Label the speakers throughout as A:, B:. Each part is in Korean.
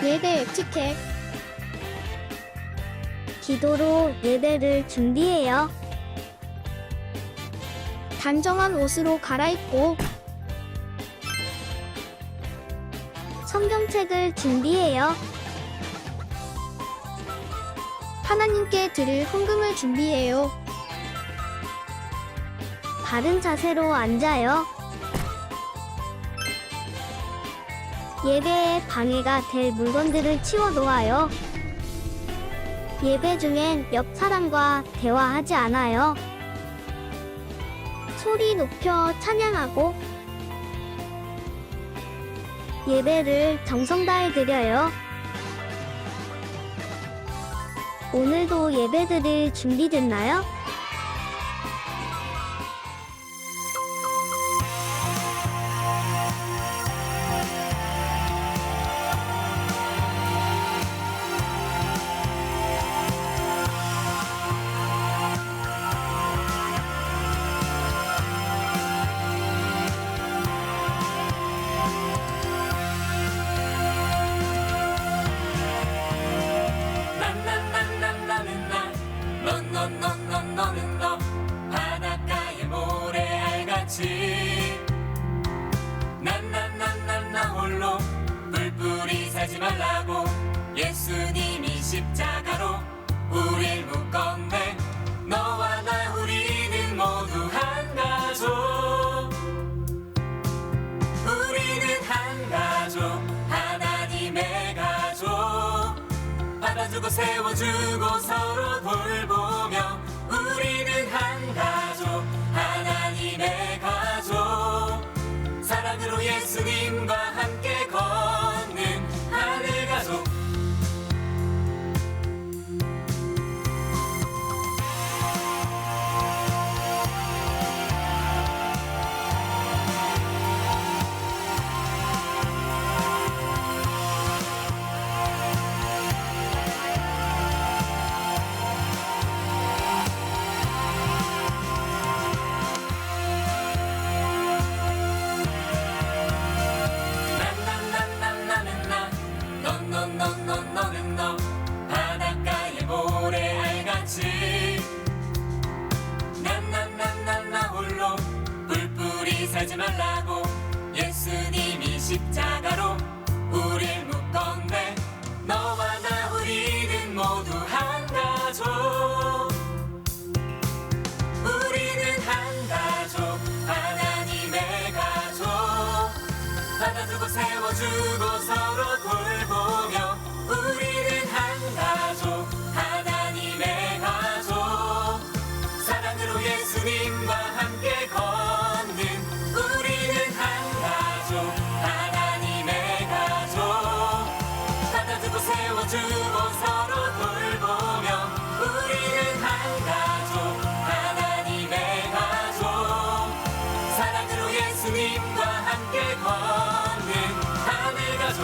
A: 예배 에티켓.
B: 기도로 예배를 준비해요.
A: 단정한 옷으로 갈아입고
B: 성경책을 준비해요.
A: 하나님께 드릴 헌금을 준비해요.
B: 바른 자세로 앉아요. 예배에 방해가 될 물건들을 치워 놓아요. 예배 중엔 옆 사람과 대화하지 않아요. 소리 높여 찬양하고 예배를 정성 다해 드려요. 오늘도 예배드릴 준비됐나요?
C: 너는 너 바닷가의 모래알같이 나 홀로 뿔뿔이 살지 말라고 예수님이 십자가로 우릴 묶었네. 너와 나 우리는 모두 한 가족. 우리는 한 가족, 하나님의 가족. 받아주고 세워주고 서로 돌보며 우리는 한 가족, 하나님의 가족. 사랑으로 예수님과 함께 걷는 하늘 가족. 너는 너 바닷가의 모래알같이 나 홀로 뿔뿔이 살지 말라고 예수님이 십자가로 우릴 묶었네. 너와 나 우리는 모두 한 가족. 우리는 한 가족, 하나님의 가족. 받아주고 세워주고 서로 돌보며 우리는 한 가족, 하나님의 가족. 사랑으로 예수님과 함께 걷는 우리는 한 가족, 하나님의 가족. 받아주고 세워주고 서로 돌보며 우리는 한 가족, 하나님의 가족. 사랑으로 예수님과 함께 걷는 하늘 가족.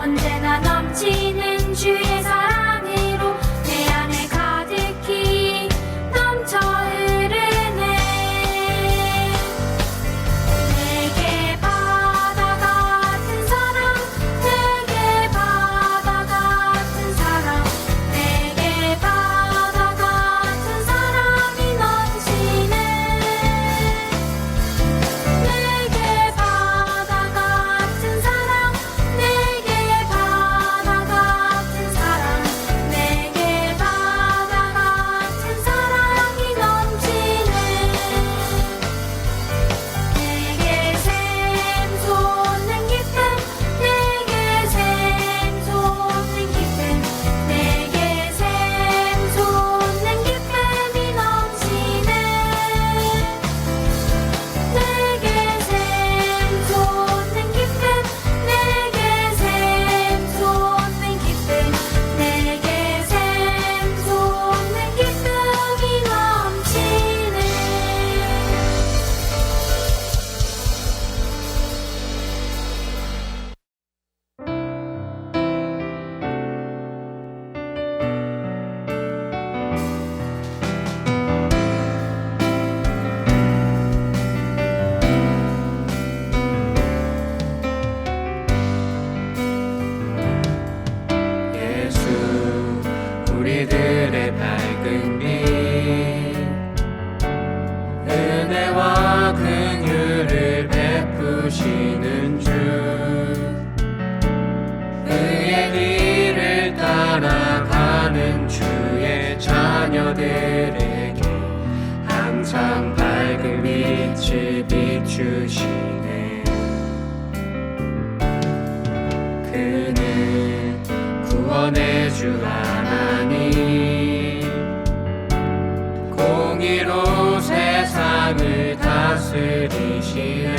D: 언제나 넘치는 주의 사랑으로 내 안에 가득히 넘쳐 흐르네. 내게 바다 같은 사랑, 내게 바다 같은 사랑, 내게 바다 같은 사랑이 넘치네. 내게 바다 같은 사랑, 내게 바다 같은 사랑, 내게 바다 같은 사랑이 넘치네. 내게 샘솟는 기쁨, 내게 샘솟는 기쁨, 내게 샘솟는 기쁨이 넘치네. 내게 샘솟는 기쁨, 내게 샘솟는 기쁨, 내게 샘솟는 기쁨이 넘치네.
C: 예수 우리들의 밝은 빛 은혜와 긍휼을 베푸시는 주 그의 길을 따라가는 주의 자녀들에게 항상 밝은 빛을 비추시네. 그는 구원의 주 하나님 공의로 세상을 다스리시네.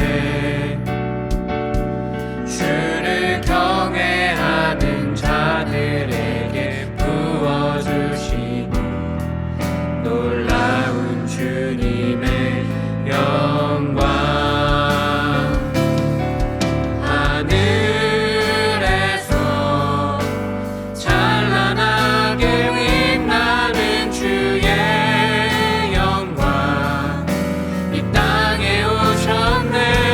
C: 주를 경외하는 자들에게 부어주시니 놀라운 주님의 영광. 하늘에서 찬란하게 빛나는 주의 영광 이 땅에 오셨네.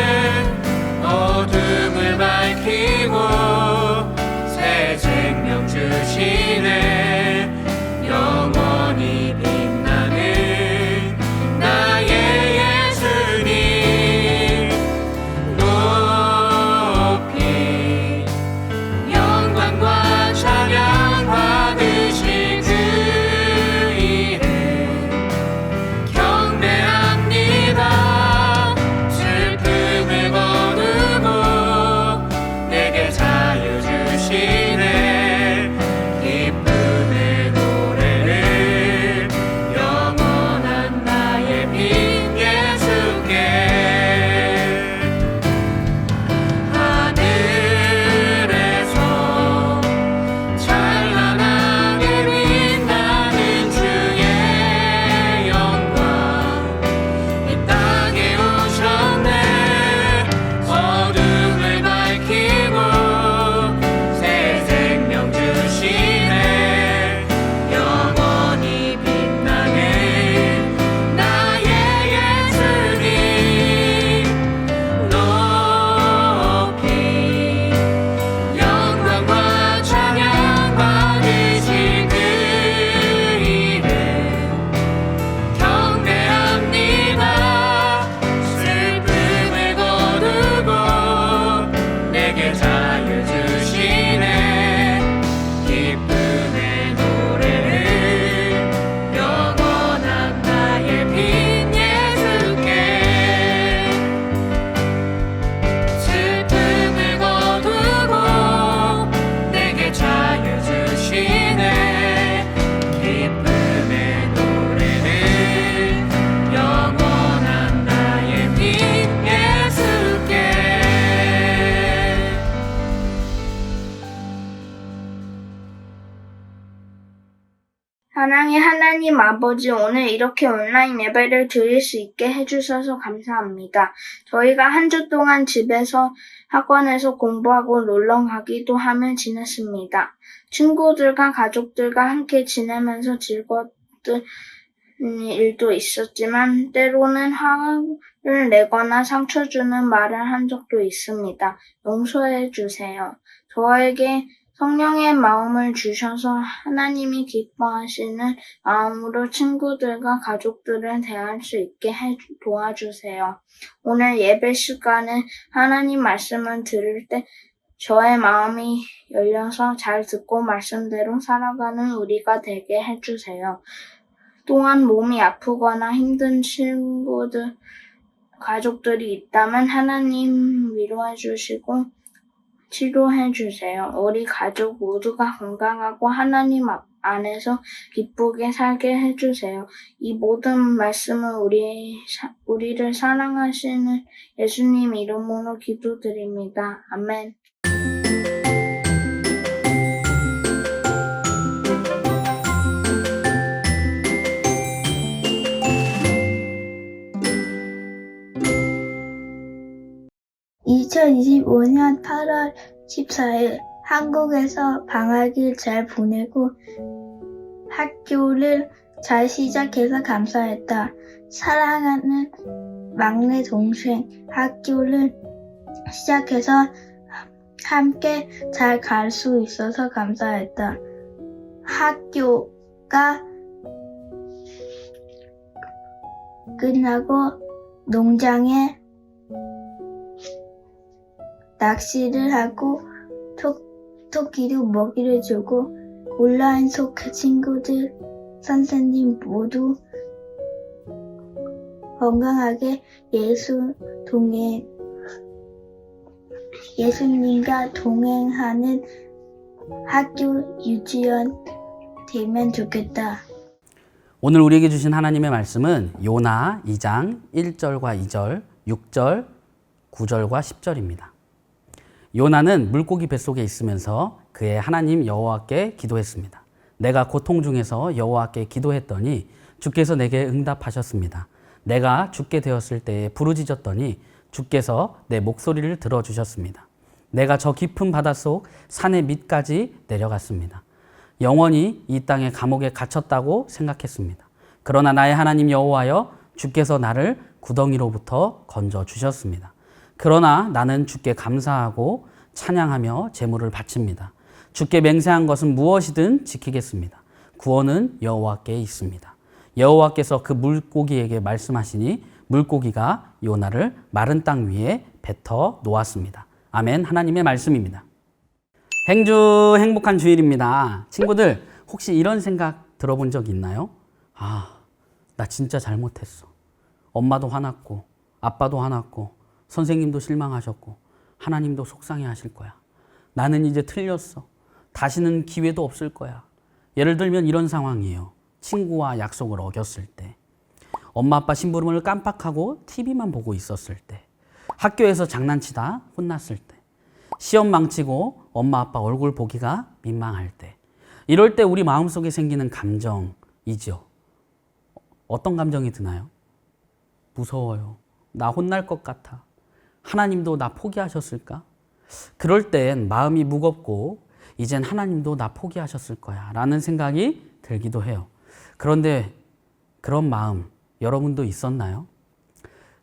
E: 사랑의 하나님 아버지, 오늘 이렇게 온라인 예배를 드릴 수 있게 해주셔서 감사합니다. 저희가 한 주 동안 집에서 학원에서 공부하고 놀러 가기도 하며 지냈습니다. 친구들과 가족들과 함께 지내면서 즐거웠던 일도 있었지만 때로는 화를 내거나 상처 주는 말을 한 적도 있습니다. 용서해 주세요. 저에게 성령의 마음을 주셔서 하나님이 기뻐하시는 마음으로 친구들과 가족들을 대할 수 있게 도와주세요. 오늘 예배 시간에 하나님 말씀을 들을 때 저의 마음이 열려서 잘 듣고 말씀대로 살아가는 우리가 되게 해주세요. 또한 몸이 아프거나 힘든 친구들, 가족들이 있다면 하나님 위로해 주시고 치료해 주세요. 우리 가족 모두가 건강하고 하나님 안에서 기쁘게 살게 해주세요. 이 모든 말씀을 우리를 사랑하시는 예수님 이름으로 기도드립니다. 아멘. (2025년 8월 14일) 한국에서 방학을 잘 보내고 학교를 잘 시작해서 감사했다. 사랑하는 막내 동생, 학교를 시작해서 함께 잘 갈 수 있어서 감사했다. 학교가 끝나고 농장에 낚시를 하고 토끼도 먹이를 주고 온라인 속 친구들, 선생님 모두 건강하게 예수님과 동행하는 학교 유치원 되면 좋겠다.
F: 오늘 우리에게 주신 하나님의 말씀은 요나 2장 1절과 2절, 6절, 9절과 10절입니다. 요나는 물고기 뱃속에 있으면서 그의 하나님 여호와께 기도했습니다. 내가 고통 중에서 여호와께 기도했더니 주께서 내게 응답하셨습니다. 내가 죽게 되었을 때에 부르짖었더니 주께서 내 목소리를 들어주셨습니다. 내가 저 깊은 바닷속 산의 밑까지 내려갔습니다. 영원히 이 땅의 감옥에 갇혔다고 생각했습니다. 그러나 나의 하나님 여호와여, 주께서 나를 구덩이로부터 건져주셨습니다. 그러나 나는 주께 감사하고 찬양하며 제물을 바칩니다. 주께 맹세한 것은 무엇이든 지키겠습니다. 구원은 여호와께 있습니다. 여호와께서 그 물고기에게 말씀하시니 물고기가 요나를 마른 땅 위에 뱉어 놓았습니다. 아멘. 하나님의 말씀입니다. 행주 행복한 주일입니다. 친구들, 혹시 이런 생각 들어본 적 있나요? 나 진짜 잘못했어. 엄마도 화났고 아빠도 화났고 선생님도 실망하셨고 하나님도 속상해 하실 거야. 나는 이제 틀렸어. 다시는 기회도 없을 거야. 예를 들면 이런 상황이에요. 친구와 약속을 어겼을 때, 엄마 아빠 심부름을 깜빡하고 TV만 보고 있었을 때, 학교에서 장난치다 혼났을 때, 시험 망치고 엄마 아빠 얼굴 보기가 민망할 때, 이럴 때 우리 마음속에 생기는 감정이죠. 어떤 감정이 드나요? 무서워요. 나 혼날 것 같아. 하나님도 나 포기하셨을까? 그럴 땐 마음이 무겁고 이젠 하나님도 나 포기하셨을 거야 라는 생각이 들기도 해요. 그런데 그런 마음 여러분도 있었나요?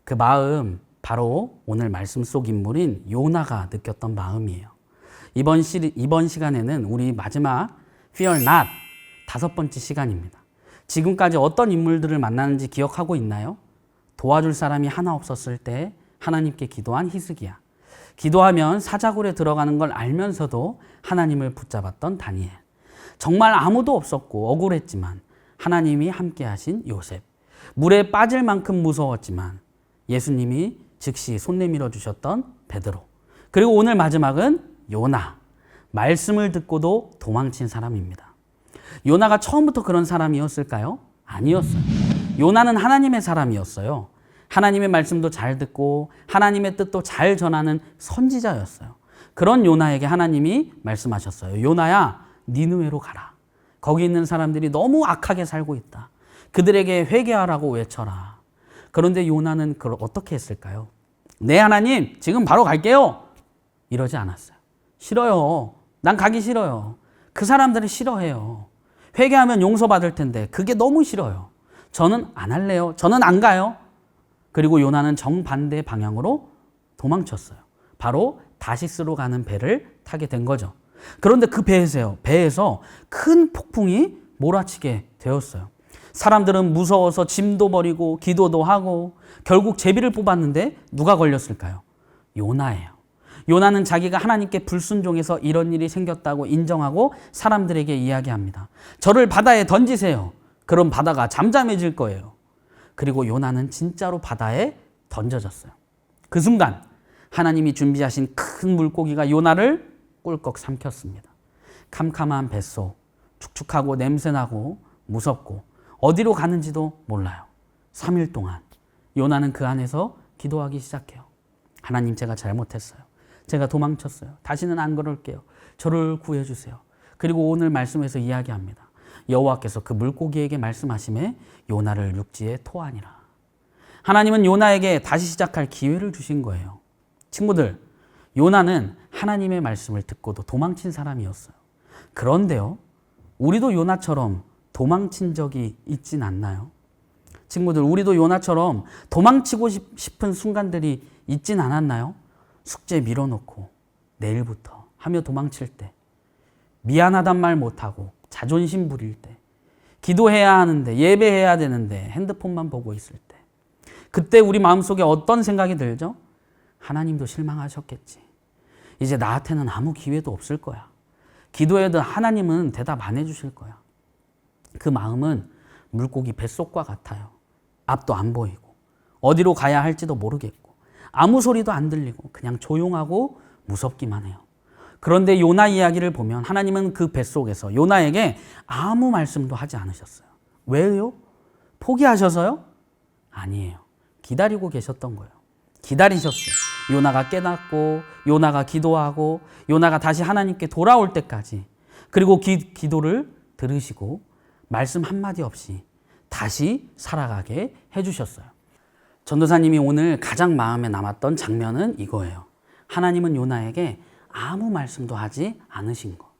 F: 그 마음 바로 오늘 말씀 속 인물인 요나가 느꼈던 마음이에요. 이번 시간에는 우리 마지막 Fear Not 5번째 시간입니다. 지금까지 어떤 인물들을 만나는지 기억하고 있나요? 도와줄 사람이 하나 없었을 때 하나님께 기도한 히스기야. 기도하면 사자굴에 들어가는 걸 알면서도 하나님을 붙잡았던 다니엘. 정말 아무도 없었고 억울했지만 하나님이 함께 하신 요셉. 물에 빠질 만큼 무서웠지만 예수님이 즉시 손 내밀어 주셨던 베드로. 그리고 오늘 마지막은 요나. 말씀을 듣고도 도망친 사람입니다. 요나가 처음부터 그런 사람이었을까요? 아니었어요. 요나는 하나님의 사람이었어요. 하나님의 말씀도 잘 듣고 하나님의 뜻도 잘 전하는 선지자였어요. 그런 요나에게 하나님이 말씀하셨어요. 요나야, 니느웨로 가라. 거기 있는 사람들이 너무 악하게 살고 있다. 그들에게 회개하라고 외쳐라. 그런데 요나는 그걸 어떻게 했을까요? 네, 하나님, 지금 바로 갈게요. 이러지 않았어요. 싫어요. 난 가기 싫어요. 그 사람들이 싫어해요. 회개하면 용서받을 텐데 그게 너무 싫어요. 저는 안 할래요. 저는 안 가요. 그리고 요나는 정반대 방향으로 도망쳤어요. 바로 다시스로 가는 배를 타게 된 거죠. 그런데 그 배에서 큰 폭풍이 몰아치게 되었어요. 사람들은 무서워서 짐도 버리고 기도도 하고 결국 제비를 뽑았는데 누가 걸렸을까요? 요나예요. 요나는 자기가 하나님께 불순종해서 이런 일이 생겼다고 인정하고 사람들에게 이야기합니다. 저를 바다에 던지세요. 그럼 바다가 잠잠해질 거예요. 그리고 요나는 진짜로 바다에 던져졌어요. 그 순간 하나님이 준비하신 큰 물고기가 요나를 꿀꺽 삼켰습니다. 캄캄한 뱃속, 축축하고 냄새나고 무섭고 어디로 가는지도 몰라요. 3일 동안 요나는 그 안에서 기도하기 시작해요. 하나님, 제가 잘못했어요. 제가 도망쳤어요. 다시는 안 그럴게요. 저를 구해주세요. 그리고 오늘 말씀에서 이야기합니다. 여호와께서 그 물고기에게 말씀하시매 요나를 육지에 토하니라. 하나님은 요나에게 다시 시작할 기회를 주신 거예요. 친구들, 요나는 하나님의 말씀을 듣고도 도망친 사람이었어요. 그런데요, 우리도 요나처럼 도망친 적이 있진 않나요? 친구들, 우리도 요나처럼 도망치고 싶은 순간들이 있진 않았나요? 숙제 밀어놓고 내일부터 하며 도망칠 때, 미안하단 말 못하고 자존심 부릴 때, 기도해야 하는데 예배해야 되는데 핸드폰만 보고 있을 때, 그때 우리 마음속에 어떤 생각이 들죠? 하나님도 실망하셨겠지. 이제 나한테는 아무 기회도 없을 거야. 기도해도 하나님은 대답 안 해주실 거야. 그 마음은 물고기 뱃속과 같아요. 앞도 안 보이고 어디로 가야 할지도 모르겠고 아무 소리도 안 들리고 그냥 조용하고 무섭기만 해요. 그런데 요나 이야기를 보면 하나님은 그 뱃속에서 요나에게 아무 말씀도 하지 않으셨어요. 왜요? 포기하셔서요? 아니에요. 기다리고 계셨던 거예요. 기다리셨어요. 요나가 깨닫고 요나가 기도하고 요나가 다시 하나님께 돌아올 때까지, 그리고 기도를 들으시고 말씀 한마디 없이 다시 살아가게 해주셨어요. 전도사님이 오늘 가장 마음에 남았던 장면은 이거예요. 하나님은 요나에게 아무 말씀도 하지 않으신 거.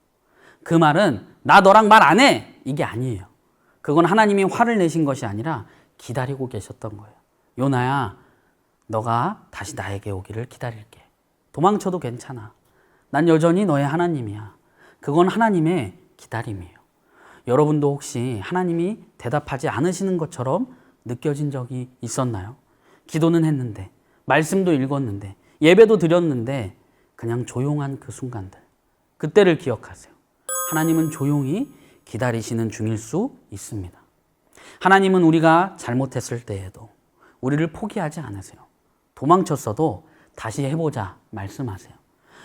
F: 그 말은 나 너랑 말 안 해! 이게 아니에요. 그건 하나님이 화를 내신 것이 아니라 기다리고 계셨던 거예요. 요나야, 너가 다시 나에게 오기를 기다릴게. 도망쳐도 괜찮아. 난 여전히 너의 하나님이야. 그건 하나님의 기다림이에요. 여러분도 혹시 하나님이 대답하지 않으시는 것처럼 느껴진 적이 있었나요? 기도는 했는데, 말씀도 읽었는데, 예배도 드렸는데 그냥 조용한 그 순간들, 그때를 기억하세요. 하나님은 조용히 기다리시는 중일 수 있습니다. 하나님은 우리가 잘못했을 때에도 우리를 포기하지 않으세요. 도망쳤어도 다시 해보자 말씀하세요.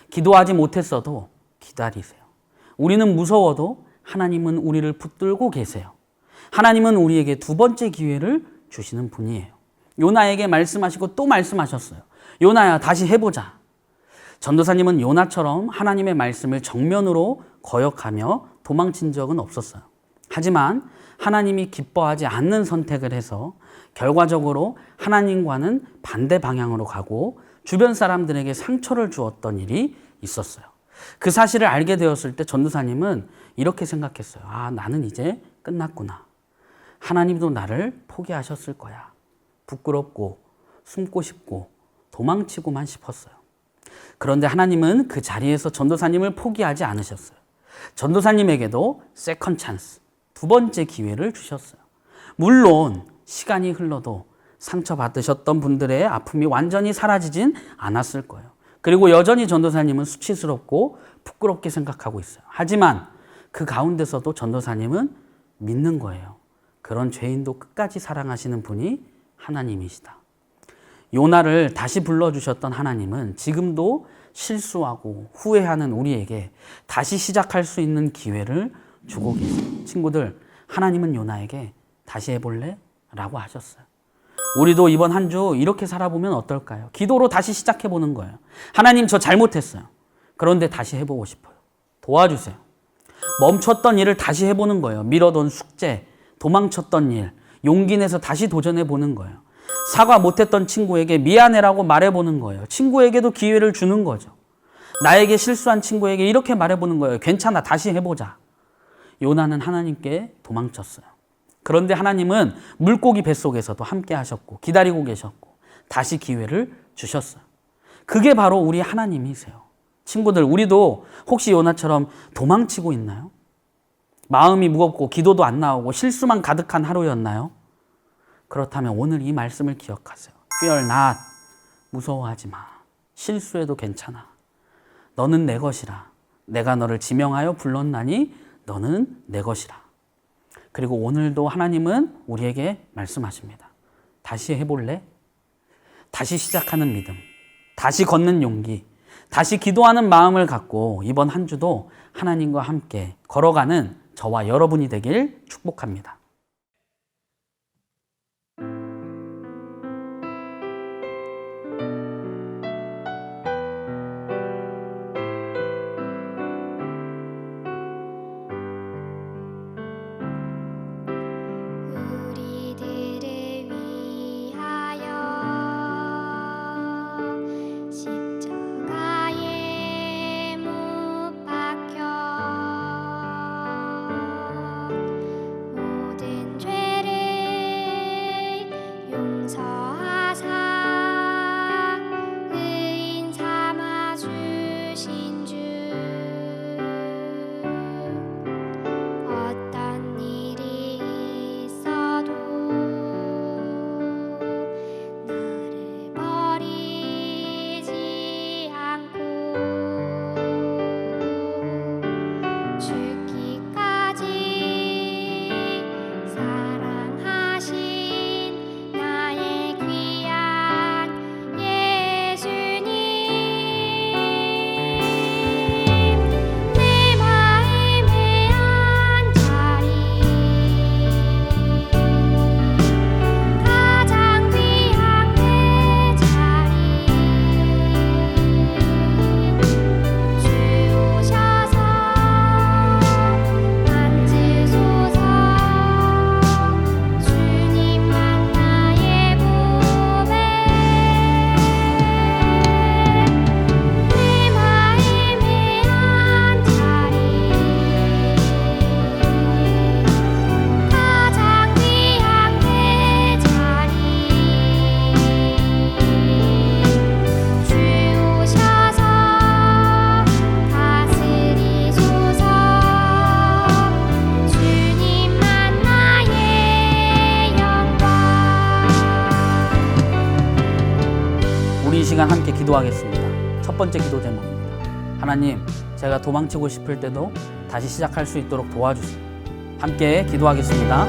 F: 기도하지 못했어도 기다리세요. 우리는 무서워도 하나님은 우리를 붙들고 계세요. 하나님은 우리에게 두 번째 기회를 주시는 분이에요. 요나에게 말씀하시고 또 말씀하셨어요. 요나야, 다시 해보자. 전도사님은 요나처럼 하나님의 말씀을 정면으로 거역하며 도망친 적은 없었어요. 하지만 하나님이 기뻐하지 않는 선택을 해서 결과적으로 하나님과는 반대 방향으로 가고 주변 사람들에게 상처를 주었던 일이 있었어요. 그 사실을 알게 되었을 때 전도사님은 이렇게 생각했어요. 아, 나는 이제 끝났구나. 하나님도 나를 포기하셨을 거야. 부끄럽고 숨고 싶고 도망치고만 싶었어요. 그런데 하나님은 그 자리에서 전도사님을 포기하지 않으셨어요. 전도사님에게도 세컨 찬스, 두 번째 기회를 주셨어요. 물론 시간이 흘러도 상처받으셨던 분들의 아픔이 완전히 사라지진 않았을 거예요. 그리고 여전히 전도사님은 수치스럽고 부끄럽게 생각하고 있어요. 하지만 그 가운데서도 전도사님은 믿는 거예요. 그런 죄인도 끝까지 사랑하시는 분이 하나님이시다. 요나를 다시 불러주셨던 하나님은 지금도 실수하고 후회하는 우리에게 다시 시작할 수 있는 기회를 주고 계세요. 친구들, 하나님은 요나에게 다시 해볼래? 라고 하셨어요. 우리도 이번 한 주 이렇게 살아보면 어떨까요? 기도로 다시 시작해보는 거예요. 하나님, 저 잘못했어요. 그런데 다시 해보고 싶어요. 도와주세요. 멈췄던 일을 다시 해보는 거예요. 미뤄둔 숙제, 도망쳤던 일, 용기 내서 다시 도전해보는 거예요. 사과 못했던 친구에게 미안해라고 말해보는 거예요. 친구에게도 기회를 주는 거죠. 나에게 실수한 친구에게 이렇게 말해보는 거예요. 괜찮아, 다시 해보자. 요나는 하나님께 도망쳤어요. 그런데 하나님은 물고기 뱃속에서도 함께 하셨고 기다리고 계셨고 다시 기회를 주셨어요. 그게 바로 우리 하나님이세요. 친구들, 우리도 혹시 요나처럼 도망치고 있나요? 마음이 무겁고 기도도 안 나오고 실수만 가득한 하루였나요? 그렇다면 오늘 이 말씀을 기억하세요. Fear not. 무서워하지 마. 실수해도 괜찮아. 너는 내 것이라. 내가 너를 지명하여 불렀나니 너는 내 것이라. 그리고 오늘도 하나님은 우리에게 말씀하십니다. 다시 해볼래? 다시 시작하는 믿음, 다시 걷는 용기, 다시 기도하는 마음을 갖고 이번 한 주도 하나님과 함께 걸어가는 저와 여러분이 되길 축복합니다.
A: 우리들을 위하여 십자가에 못 박혀 모든 죄를 용서하사 의인 삼아 주신 주 어떤 일이 있어도 나를 버리지 않고 죽기까지 사랑하신 나의 귀한 예수님 내 마음의 한자리 가장 귀한 내 자리 주 오셔서 앉으소서 주님만 나의 몸에 내 마음의 한자리 가장 귀한 내 자리 주 오셔서 다스리소서 주님만 나의 영광.
F: 우리 이 시간 함께 기도하겠습니다. 첫 번째 기도 제목입니다. 하나님, 제가 도망치고 싶을 때도 다시 시작할 수 있도록 도와주세요. 함께 기도하겠습니다.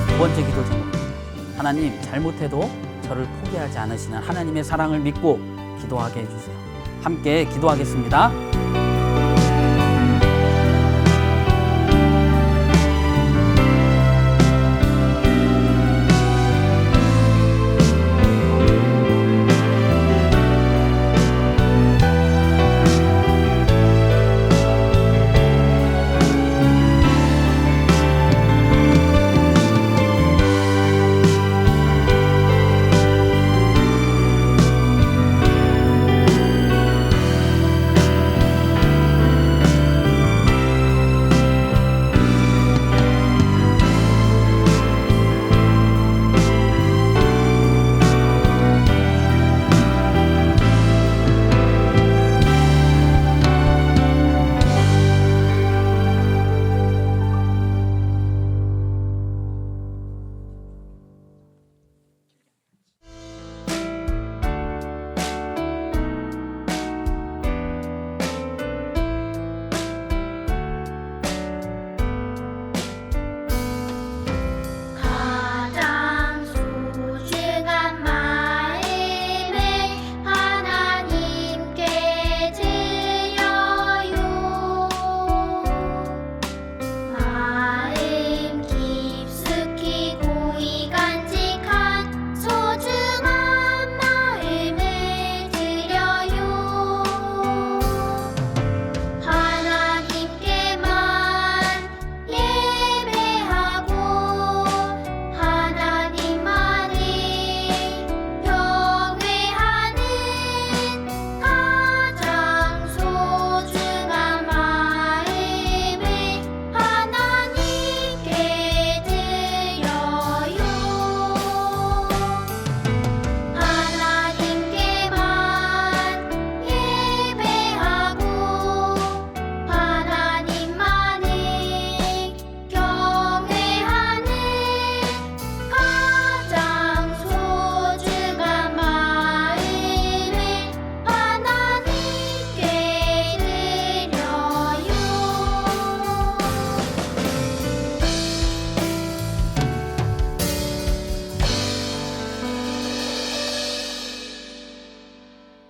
F: 두 번째 기도 제목입니다. 하나님, 잘못해도 저를 포기하지 않으시는 하나님의 사랑을 믿고 기도하게 해주세요. 함께 기도하겠습니다.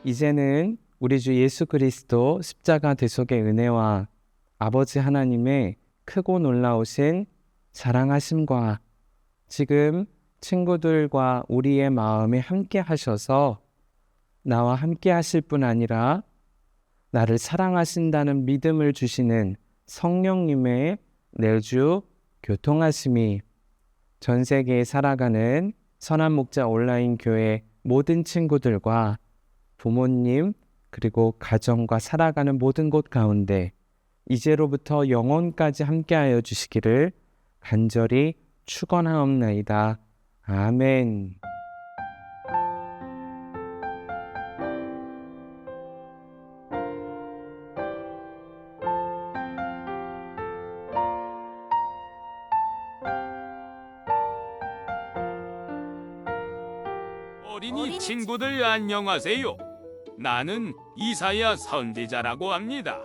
G: 이제는 우리 주 예수 그리스도 십자가 대속의 은혜와 아버지 하나님의 크고 놀라우신 사랑하심과 지금 친구들과 우리의 마음에 함께 하셔서 나와 함께 하실 뿐 아니라 나를 사랑하신다는 믿음을 주시는 성령님의 내주 교통하심이 전 세계에 살아가는 선한 목자 온라인 교회 모든 친구들과 부모님 그리고 가정과 살아가는 모든 곳 가운데 이제로부터 영원까지 함께하여 주시기를 간절히 축원하옵나이다. 아멘.
C: 어린이 친구들 안녕하세요. 나는 이사야 선지자라고 합니다.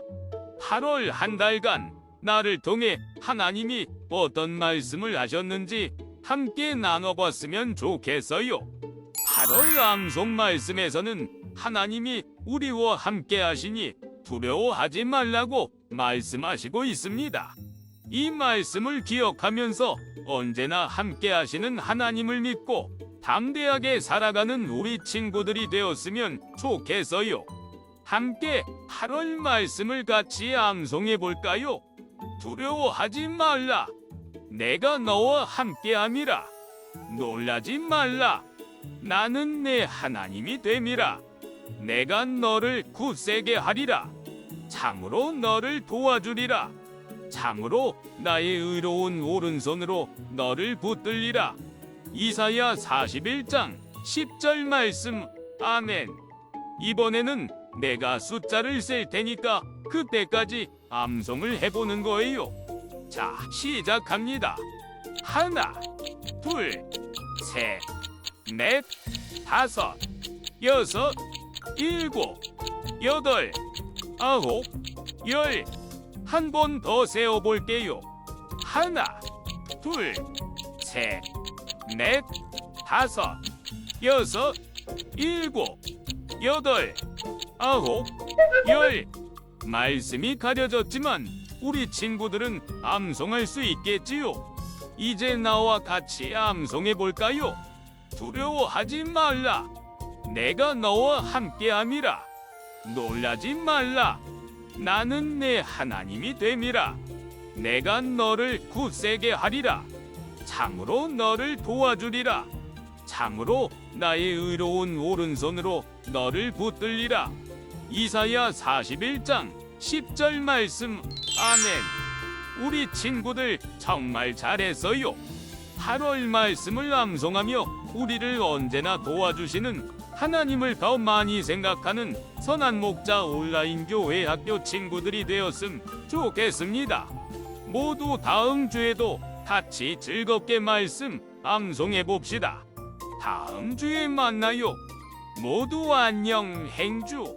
C: 8월 한 달간 나를 통해 하나님이 어떤 말씀을 하셨는지 함께 나눠봤으면 좋겠어요. 8월 암송 말씀에서는 하나님이 우리와 함께 하시니 두려워하지 말라고 말씀하시고 있습니다. 이 말씀을 기억하면서 언제나 함께 하시는 하나님을 믿고 담대하게 살아가는 우리 친구들이 되었으면 좋겠어요. 함께 8월 말씀을 같이 암송해 볼까요? 두려워하지 말라. 내가 너와 함께함이라. 놀라지 말라. 나는 내 하나님이 됨이라. 내가 너를 굳세게 하리라. 참으로 너를 도와주리라. 참으로 나의 의로운 오른손으로 너를 붙들리라. 이사야 41장 10절 말씀. 아멘. 이번에는 내가 숫자를 셀 테니까 그때까지 암송을 해보는 거예요. 자, 시작합니다. 하나, 둘, 셋, 넷, 다섯, 여섯, 일곱, 여덟, 아홉, 열. 한 번 더 세어볼게요. 하나, 둘, 셋, 넷, 다섯, 여섯, 일곱, 여덟, 아홉, 열. 말씀이 가려졌지만 우리 친구들은 암송할 수 있겠지요? 이제 나와 같이 암송해 볼까요? 두려워하지 말라. 내가 너와 함께함이라. 놀라지 말라. 나는 내 하나님이 됨이라. 내가 너를 굳세게 하리라. 참으로 너를 도와주리라. 참으로 나의 의로운 오른손으로 너를 붙들리라. 이사야 41장 10절 말씀. 아멘. 우리 친구들 정말 잘했어요. 8월 말씀을 암송하며 우리를 언제나 도와주시는 하나님을 더 많이 생각하는 선한 목자 온라인 교회 학교 친구들이 되었음 좋겠습니다. 모두 다음 주에도 같이 즐겁게 말씀 암송해 봅시다. 다음 주에 만나요. 모두 안녕 행주.